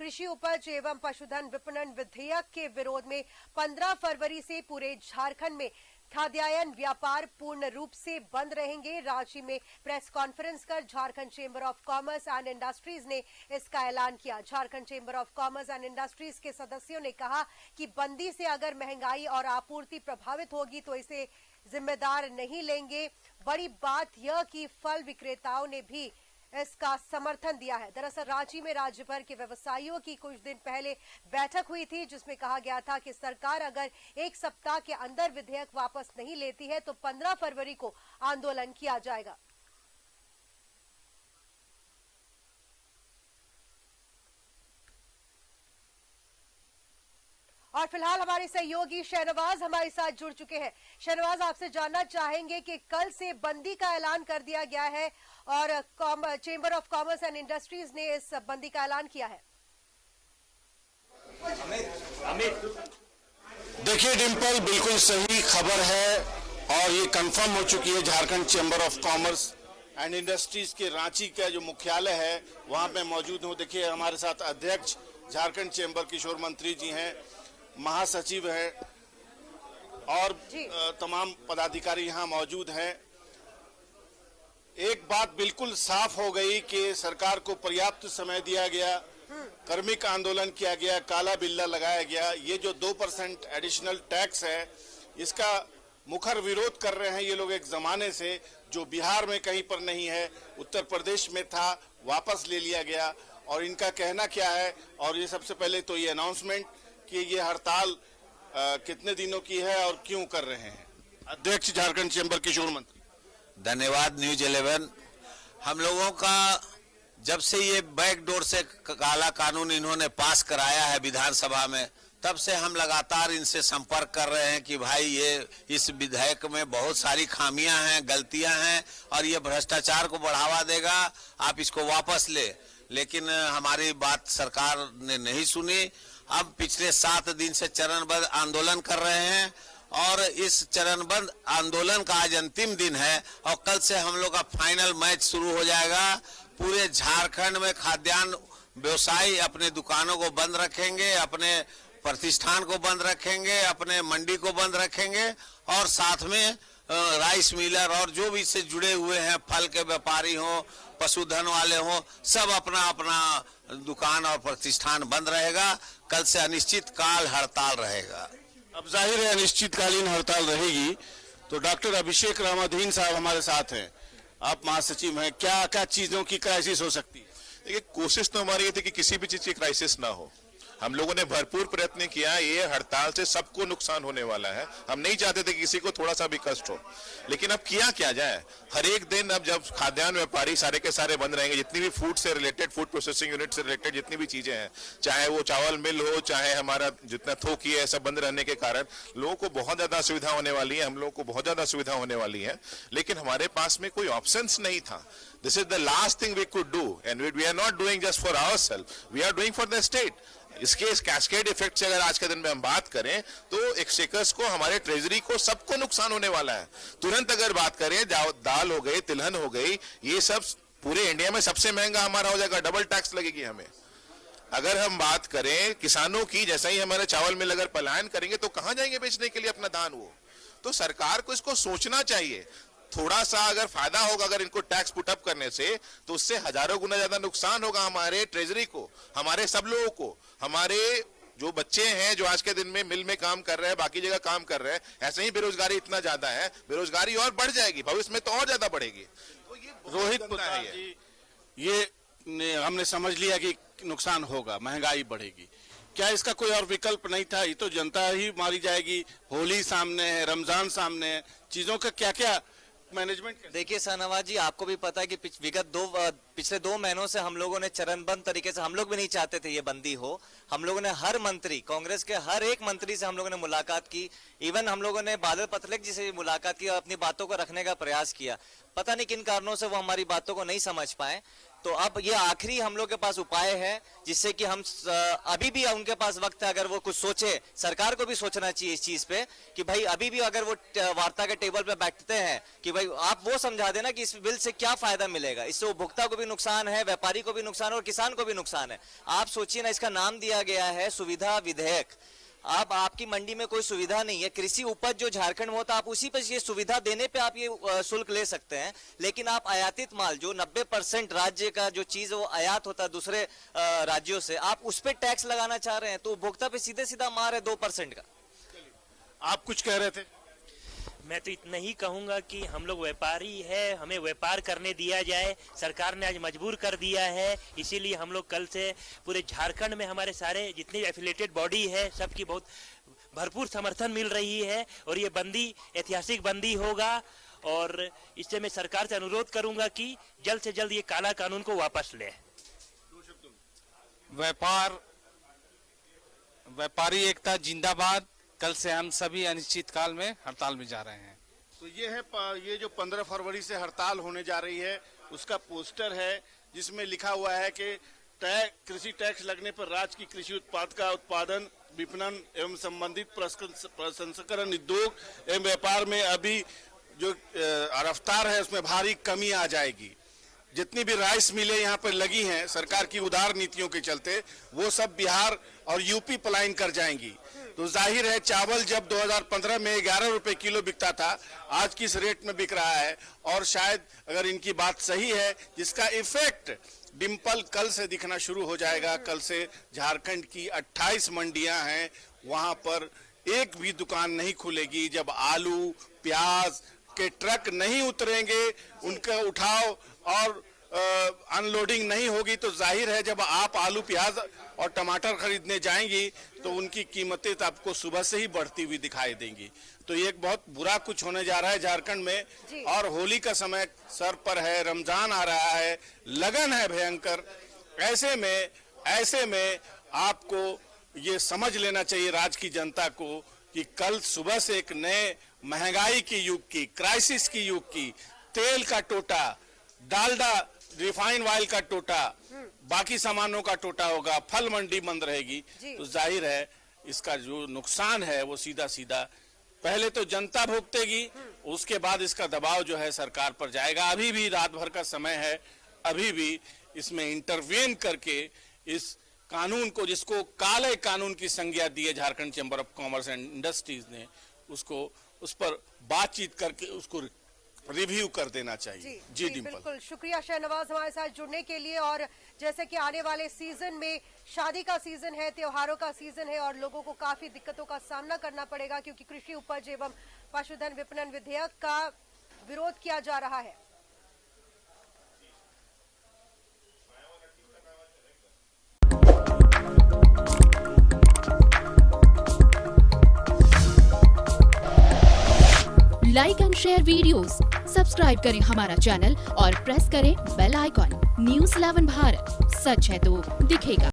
कृषि उपज एवं पशुधन विपणन विधेयक के विरोध में 15 फरवरी से पूरे झारखंड में खाद्यान्न व्यापार पूर्ण रूप से बंद रहेंगे। रांची में प्रेस कॉन्फ्रेंस कर Jharkhand chamber of commerce and industries ने इसका ऐलान किया। Jharkhand chamber of commerce and industries के सदस्यों ने कहा कि बंदी से अगर महंगाई और आपूर्ति प्रभावित होगी तो इसे जिम्मेदार नहीं लेंगे। बड़ी बात यह कि फल विक्रेताओं ने भी इसका समर्थन दिया है। दरअसल रांची में राज्य भर के व्यवसायियों की कुछ दिन पहले बैठक हुई थी, जिसमें कहा गया था कि सरकार अगर एक सप्ताह के अंदर विधेयक वापस नहीं लेती है तो 15 फरवरी को आंदोलन किया जाएगा। और फिलहाल हमारे सहयोगी शहनवाज हमारे साथ जुड़ चुके हैं। शहनवाज, आपसे जानना चाहेंगे कि कल से बंदी का ऐलान कर दिया गया है और chamber of commerce and industries ने इस बंदी का ऐलान किया है। देखिए डिम्पल, बिल्कुल सही खबर है और ये कंफर्म हो चुकी है। Jharkhand chamber of commerce and industries के रांची का जो मुख्यालय है वहां पे मौजूद हूँ। देखिए हमारे साथ अध्यक्ष झारखंड चेंबर किशोर मंत्री जी हैं, महासचिव है और तमाम पदाधिकारी यहाँ मौजूद हैं। एक बात बिल्कुल साफ हो गई कि सरकार को पर्याप्त समय दिया गया, कार्मिक आंदोलन किया गया, काला बिल्ला लगाया गया। ये जो 2% एडिशनल टैक्स है इसका मुखर विरोध कर रहे हैं ये लोग एक जमाने से, जो बिहार में कहीं पर नहीं है, उत्तर प्रदेश में था, वापस ले लिया गया। और इनका कहना क्या है, और ये सबसे पहले तो ये अनाउंसमेंट कि ये हड़ताल कितने दिनों की है और क्यों कर रहे हैं। अध्यक्ष झारखंड चेंबर किशोर मंत्री। धन्यवाद न्यूज 11। हम लोगों का जब से ये बैकडोर से काला कानून इन्होंने पास कराया है विधानसभा में, तब से हम लगातार इनसे संपर्क कर रहे हैं कि भाई ये इस विधेयक में बहुत सारी खामियां हैं, गलतियां हैं और ये भ्रष्टाचार को बढ़ावा देगा, आप इसको वापस ले। लेकिन हमारी बात सरकार ने नहीं सुनी। अब पिछले 7 दिन से चरणबद्ध आंदोलन कर रहे हैं और इस चरणबद्ध आंदोलन का आज अंतिम दिन है और कल से हम लोग का फाइनल मैच शुरू हो जाएगा। पूरे झारखंड में खाद्यान्न व्यवसायी अपने दुकानों को बंद रखेंगे, अपने प्रतिष्ठान को बंद रखेंगे, अपने मंडी को बंद रखेंगे और साथ में राइस मिलर और जो भी इससे जुड़े हुए हैं, फल के व्यापारी हों, पशुधन वाले हों, सब अपना अपना दुकान और प्रतिष्ठान बंद रहेगा। कल से अनिश्चित काल हड़ताल रहेगा। अब जाहिर है अनिश्चितकालीन हड़ताल रहेगी। तो डॉक्टर अभिषेक रामाधीन साहब हमारे साथ हैं, आप महासचिव हैं। क्या क्या चीजों की क्राइसिस हो सकती है? देखिए, कोशिश तो हमारी ये थी कि किसी भी चीज की क्राइसिस ना हो। हम लोगों ने भरपूर प्रयत्न किया। ये हड़ताल से सबको नुकसान होने वाला है। हम नहीं चाहते थे कि किसी को थोड़ा सा भी कष्ट हो, लेकिन अब किया क्या जाए। हर एक दिन अब जब खाद्यान्न व्यापारी सारे के सारे बंद रहेंगे, जितनी भी फूड से रिलेटेड, फूड प्रोसेसिंग यूनिट से रिलेटेड जितनी भी चीजें हैं, चाहे वो चावल मिल हो, चाहे हमारा जितना थोक है, सब बंद रहने के कारण लोगों को बहुत ज्यादा सुविधा होने वाली है, हम लोगों को बहुत ज्यादा सुविधा होने वाली है। लेकिन हमारे पास में कोई ऑप्शंस नहीं था। This is the last thing we could do, and we are not doing just for ourselves. We are doing for the state. इसके इस कैस्केड इफेक्ट से अगर आज के दिन में हम बात करें तो एक्सचेकर्स को, हमारे ट्रेजरी को, सबको नुकसान होने वाला है। तुरंत अगर बात करें, दाल हो गई, तिलहन हो गई, ये सब पूरे इंडिया में सबसे महंगा हमारा हो जाएगा, डबल टैक्स लगेगी हमें। अगर हम बात करें किसानों की, जैसा ही हमारे चावल मिल अगर पलायन करेंगे तो कहां जाएंगे बेचने के लिए अपना धान वो। तो सरकार को इसको सोचना चाहिए। थोड़ा सा अगर फायदा होगा अगर इनको टैक्स पुटअप करने से, तो उससे हजारों गुना ज्यादा नुकसान होगा हमारे ट्रेजरी को, हमारे सब लोगों को। हमारे जो बच्चे हैं जो आज के दिन में मिल में काम कर रहे हैं, बाकी जगह काम कर रहे हैं, ऐसे ही बेरोजगारी इतना ज्यादा है, बेरोजगारी और बढ़ जाएगी, भविष्य में तो और ज्यादा बढ़ेगी। तो ये रोहित पुकार जी, ये हमने समझ लिया कि नुकसान होगा, महंगाई बढ़ेगी। क्या इसका कोई और विकल्प नहीं था? ये तो जनता ही मारी जाएगी। होली सामने है, रमजान सामने है, चीजों का क्या क्या मैनेजमेंट। देखिए शहनवाज जी, आपको भी पता है कि पिछले 2 महीनों से हम लोगों ने चरणबद्ध तरीके से, हम लोग भी नहीं चाहते थे ये बंदी हो। हम लोगों ने हर मंत्री, कांग्रेस के हर एक मंत्री से हम लोगों ने मुलाकात की। इवन हम लोगों ने बादल पत्रलेख जी से मुलाकात की और अपनी बातों को रखने का प्रयास किया। पता नहीं किन कारणों से वो हमारी बातों को नहीं समझ पाए। तो अब ये आखिरी हम लोग के पास उपाय है जिससे कि हम अभी भी उनके पास वक्त है, अगर वो कुछ सोचे, सरकार को भी सोचना चाहिए इस चीज पे कि भाई अभी भी अगर वो वार्ता के टेबल पे बैठते हैं कि भाई आप वो समझा देना कि इस बिल से क्या फायदा मिलेगा। इससे उपभोक्ता को भी नुकसान है, व्यापारी को भी नुकसान है और किसान को भी नुकसान है। आप सोचिए ना, इसका नाम दिया गया है सुविधा विधेयक। अब आपकी मंडी में कोई सुविधा नहीं है, कृषि उपज जो झारखंड में होता है आप उसी पर ये सुविधा देने पे आप ये शुल्क ले सकते हैं, लेकिन आप आयातित माल जो 90% राज्य का जो चीज वो आयात होता है दूसरे राज्यों से, आप उस पर टैक्स लगाना चाह रहे हैं, तो उपभोक्ता पे सीधे सीधा मार है 2% का। आप कुछ कह रहे थे? मैं तो इतना ही कहूंगा कि हम लोग व्यापारी है, हमें व्यापार करने दिया जाए। सरकार ने आज मजबूर कर दिया है, इसीलिए हम लोग कल से पूरे झारखंड में हमारे सारे जितनी एफिलेटेड बॉडी है सबकी बहुत भरपूर समर्थन मिल रही है और ये बंदी ऐतिहासिक बंदी होगा। और इससे मैं सरकार से अनुरोध करूंगा कि जल्द से जल्द ये काला कानून को वापस ले। व्यापारी एकता जिंदाबाद। कल से हम सभी अनिश्चितकाल में हड़ताल में जा रहे हैं। तो ये जो 15 फरवरी से हड़ताल होने जा रही है उसका पोस्टर है जिसमें लिखा हुआ है कि कृषि टैक्स लगने पर राज्य की कृषि उत्पाद का उत्पादन, विपणन एवं संबंधित प्रसंस्करण उद्योग एवं व्यापार में अभी जो रफ्तार है उसमें भारी कमी आ जाएगी। जितनी भी राइस मिलें यहाँ पर लगी हैं सरकार की उदार नीतियों के चलते, वो सब बिहार और यूपी पलायन कर जाएंगी। तो जाहिर है चावल जब 2015 में 11 रुपए किलो बिकता था, आज किस रेट में बिक रहा है। और शायद अगर इनकी बात सही है, जिसका इफेक्ट डिम्पल कल से दिखना शुरू हो जाएगा। कल से झारखंड की 28 मंडियां हैं, वहां पर एक भी दुकान नहीं खुलेगी जब आलू प्याज के ट्रक नहीं उतरेंगे, उनका उठाव और अनलोडिंग नहीं होगी। तो जाहिर है जब आप आलू प्याज और टमाटर खरीदने जाएंगी तो उनकी कीमतें तो आपको सुबह से ही बढ़ती हुई दिखाई देंगी। तो ये एक बहुत बुरा कुछ होने जा रहा है झारखंड में। और होली का समय सर पर है, रमजान आ रहा है, लगन है भयंकर। ऐसे में आपको ये समझ लेना चाहिए राज्य की जनता को कि कल सुबह से एक नए महंगाई की युग की, क्राइसिस की युग की, तेल का टोटा, डालडा रिफाइन ऑयल का टोटा, बाकी सामानों का टोटा होगा, फल मंडी बंद रहेगी। तो जाहिर है इसका जो नुकसान है वो सीधा सीधा पहले तो जनता भुगतेगी, उसके बाद इसका दबाव जो है सरकार पर जाएगा। अभी भी रात भर का समय है, अभी भी इसमें इंटरवेन करके इस कानून को, जिसको काले कानून की संज्ञा दी है Jharkhand chamber of commerce and industries ने, उसको उस पर बातचीत करके उसको रिव्यू कर देना चाहिए। जी डिम्पल, बिल्कुल शुक्रिया शहनवाज हमारे साथ जुड़ने के लिए। और जैसे कि आने वाले सीजन में शादी का सीजन है, त्योहारों का सीजन है और लोगों को काफी दिक्कतों का सामना करना पड़ेगा क्योंकि कृषि उपज एवं पशुधन विपणन विधेयक का विरोध किया जा रहा है। Like and share videos, subscribe करें हमारा चैनल और प्रेस करें बेल आइकॉन। न्यूज़ 11 भारत, सच है तो दिखेगा।